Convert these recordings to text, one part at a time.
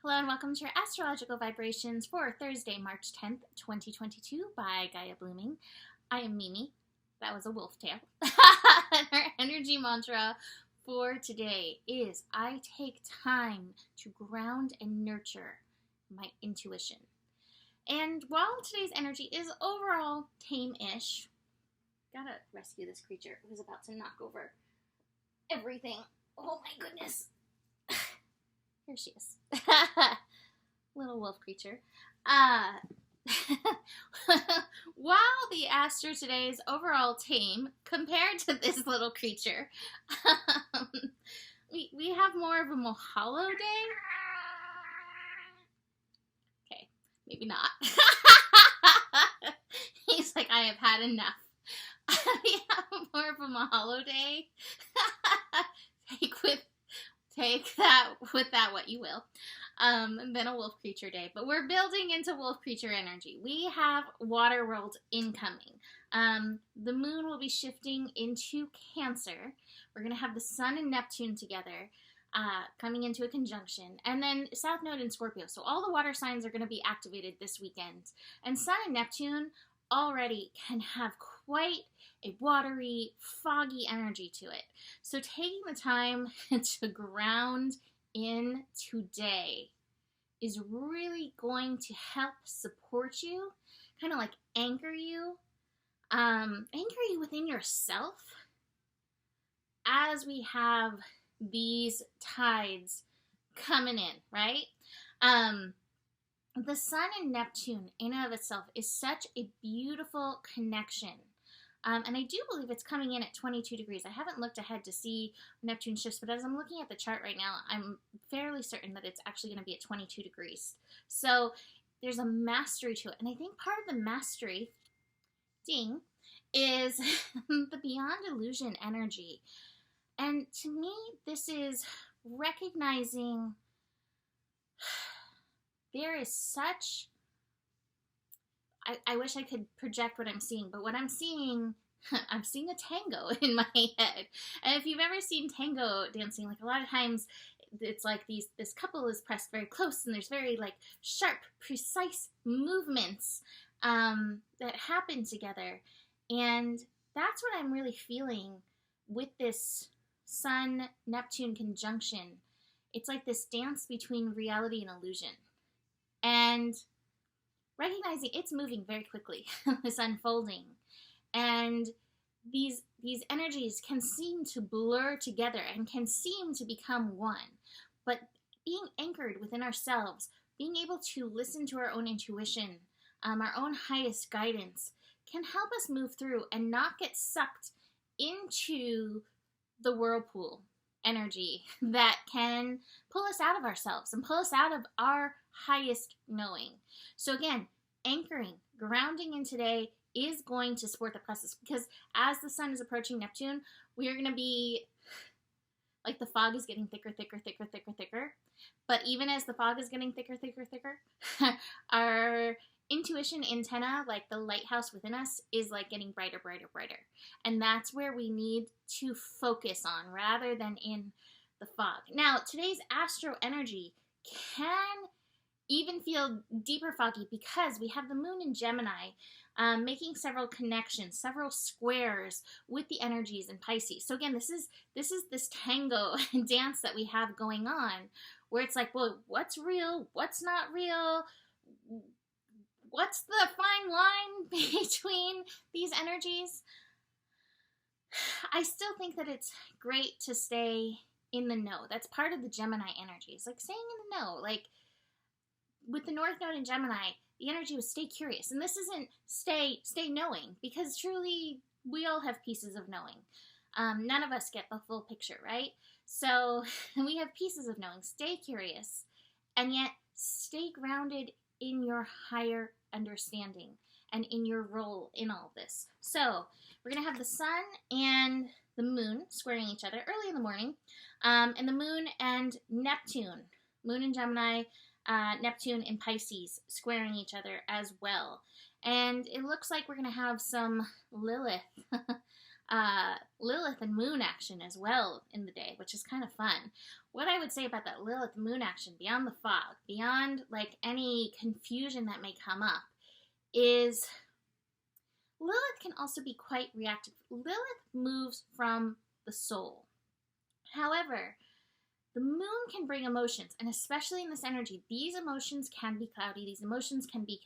Hello and welcome to your astrological vibrations for Thursday, March 10th, 2022 by Gaia Blooming. I am Mimi. That was a wolf tail. And our energy mantra for today is I take time to ground and nurture my intuition. And while today's energy is overall tame-ish, gotta rescue this creature who's about to knock over everything. Oh my goodness. Here she is. Little wolf creature. While the astro today is overall tame compared to this little creature, we have more of a mahalo day. Okay, maybe not. He's like, I have had enough. We have more of a mahalo day. Take that with that what you will. Than a wolf creature day. But we're building into wolf creature energy. We have water world incoming. The moon will be shifting into Cancer. We're going to have the sun and Neptune together, coming into a conjunction. And then South Node in Scorpio. So all the water signs are going to be activated this weekend. And sun and Neptune already can have quite a watery, foggy energy to it. So taking the time to ground in today is really going to help support you, kind of like anchor you within yourself as we have these tides coming in, right? The sun and Neptune in and of itself is such a beautiful connection. And I do believe it's coming in at 22 degrees. I haven't looked ahead to see Neptune shifts, but as I'm looking at the chart right now, I'm fairly certain that it's actually going to be at 22 degrees. So there's a mastery to it. And I think part of the mastery, is the beyond illusion energy. And to me, this is recognizing there is such... I wish I could project what I'm seeing, but what I'm seeing a tango in my head. And if you've ever seen tango dancing, like a lot of times it's like this couple is pressed very close and there's very like sharp, precise movements that happen together. And that's what I'm really feeling with this Sun-Neptune conjunction. It's like this dance between reality and illusion. And recognizing it's moving very quickly, this unfolding. And these energies can seem to blur together and can seem to become one. But being anchored within ourselves, being able to listen to our own intuition, our own highest guidance, can help us move through and not get sucked into the whirlpool energy that can pull us out of ourselves and pull us out of our highest knowing. So again, anchoring, grounding in today is going to support the process, because as the sun is approaching Neptune, we are going to be like the fog is getting thicker. But even as the fog is getting thicker, our intuition antenna, like the lighthouse within us, is like getting brighter. And that's where we need to focus on rather than in the fog. Now, today's astro energy can even feel deeper foggy because we have the moon in Gemini making several connections, several squares with the energies in Pisces. So again, this is this tango dance that we have going on, where it's like, well, what's real? What's not real? What's the fine line between these energies? I still think that it's great to stay in the know. That's part of the Gemini energy. It's like staying in the know. Like with the North Node in Gemini, the energy was stay curious. And this isn't stay knowing, because truly we all have pieces of knowing. None of us get the full picture, right? So we have pieces of knowing. Stay curious, and yet stay grounded in your higher understanding and in your role in all this. So we're going to have the sun and the moon squaring each other early in the morning, and the moon and Neptune, moon in Gemini, Neptune and Pisces squaring each other as well. And it looks like we're going to have some Lilith Lilith and Moon action as well in the day, which is kind of fun. What I would say about that Lilith and Moon action, beyond the fog, beyond like any confusion that may come up, is Lilith can also be quite reactive. Lilith moves from the soul. However, the moon can bring emotions, and especially in this energy, these emotions can be cloudy, these emotions can be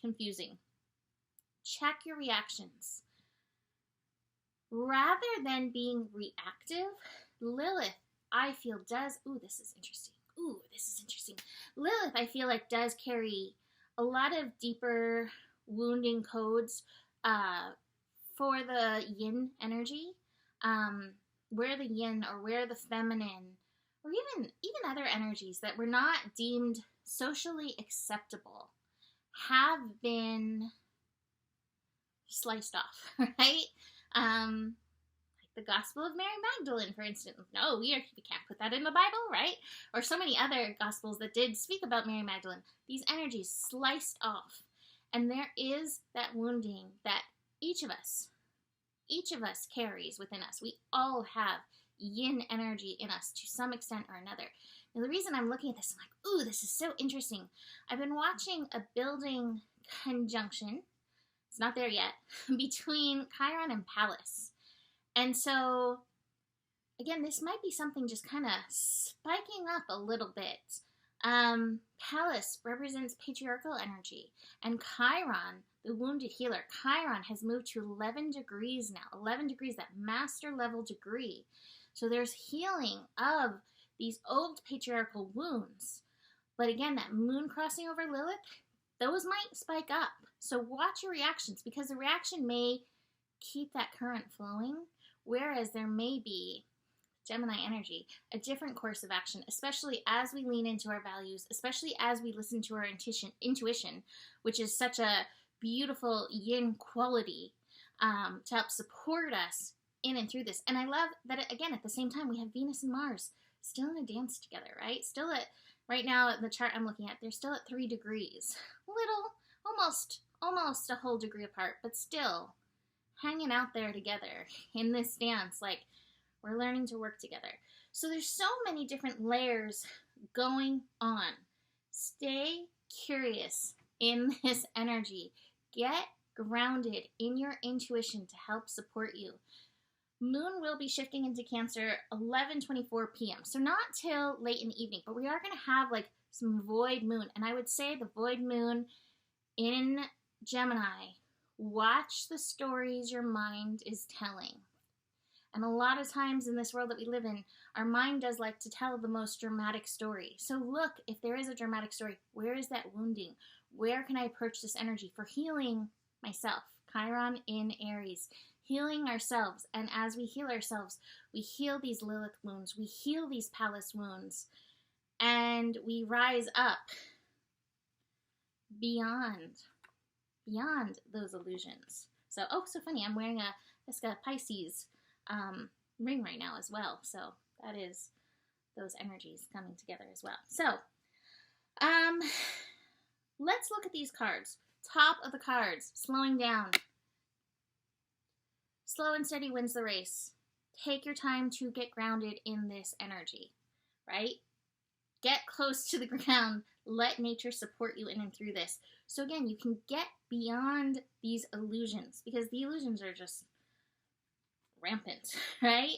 confusing. Check your reactions. Rather than being reactive, Lilith, I feel, does, this is interesting. Lilith, I feel like, does carry a lot of deeper wounding codes for the yin energy, where the yin or where the feminine, or even other energies that were not deemed socially acceptable have been sliced off, right? Like the Gospel of Mary Magdalene, for instance. No, we can't put that in the Bible, right? Or so many other Gospels that did speak about Mary Magdalene. These energies sliced off. And there is that wounding that each of us carries within us. We all have yin energy in us to some extent or another. Now, the reason I'm looking at this, I'm like, this is so interesting. I've been watching a building conjunction, it's not there yet, between Chiron and Pallas. And so, again, this might be something just kind of spiking up a little bit. Pallas represents patriarchal energy, and Chiron, the wounded healer, Chiron has moved to 11 degrees now. 11 degrees, that master level degree. So there's healing of these old patriarchal wounds. But again, that moon crossing over Lilith, those might spike up. So watch your reactions, because the reaction may keep that current flowing, whereas there may be, Gemini energy, a different course of action, especially as we lean into our values, especially as we listen to our intuition, which is such a beautiful yin quality to help support us in and through this. And I love that, again, at the same time, we have Venus and Mars still in a dance together, right? Still at, right now, the chart I'm looking at, they're still at 3 degrees. Almost a whole degree apart, but still hanging out there together in this dance, like, we're learning to work together. So there's so many different layers going on. Stay curious in this energy. Get grounded in your intuition to help support you. Moon will be shifting into Cancer 11:24 p.m. So not till late in the evening, but we are going to have like some void moon. And I would say the void moon in Gemini, watch the stories your mind is telling. And a lot of times in this world that we live in, our mind does like to tell the most dramatic story. So look, if there is a dramatic story, where is that wounding? Where can I approach this energy for healing myself? Chiron in Aries, healing ourselves. And as we heal ourselves, we heal these Lilith wounds, we heal these Pallas wounds, and we rise up beyond those illusions. So, so funny, I'm wearing a Pisces ring right now as well. So that is those energies coming together as well. So let's look at these cards. Top of the cards, slowing down. Slow and steady wins the race. Take your time to get grounded in this energy, right? Get close to the ground. Let nature support you in and through this. So again, you can get beyond these illusions, because the illusions are just rampant, right?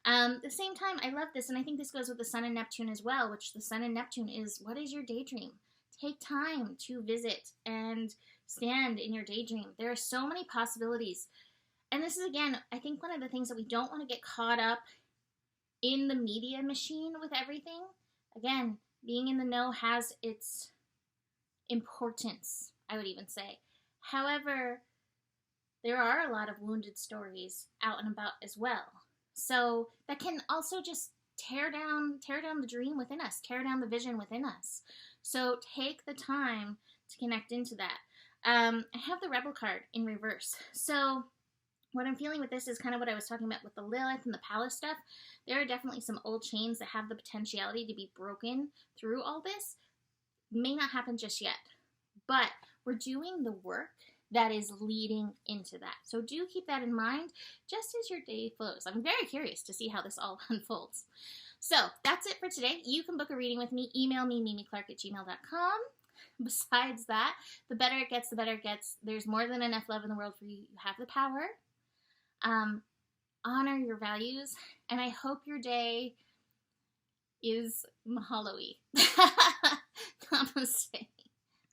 At the same time, I love this, and I think this goes with the Sun and Neptune as well, which the Sun and Neptune is, what is your daydream? Take time to visit and stand in your daydream. There are so many possibilities. And this is, again, I think one of the things that we don't want to get caught up in the media machine with everything. Again, being in the know has its importance, I would even say. However, there are a lot of wounded stories out and about as well. So that can also just tear down the dream within us, tear down the vision within us. So take the time to connect into that. I have the Rebel card in reverse. So what I'm feeling with this is kind of what I was talking about with the Lilith and the Pallas stuff. There are definitely some old chains that have the potentiality to be broken through all this. May not happen just yet, but we're doing the work that is leading into that. So do keep that in mind just as your day flows. I'm very curious to see how this all unfolds. So that's it for today. You can book a reading with me. Email me, mimiclark@gmail.com. Besides that, the better it gets, the better it gets. There's more than enough love in the world for you. You have the power. Honor your values, and I hope your day is mahalo-y. Namaste.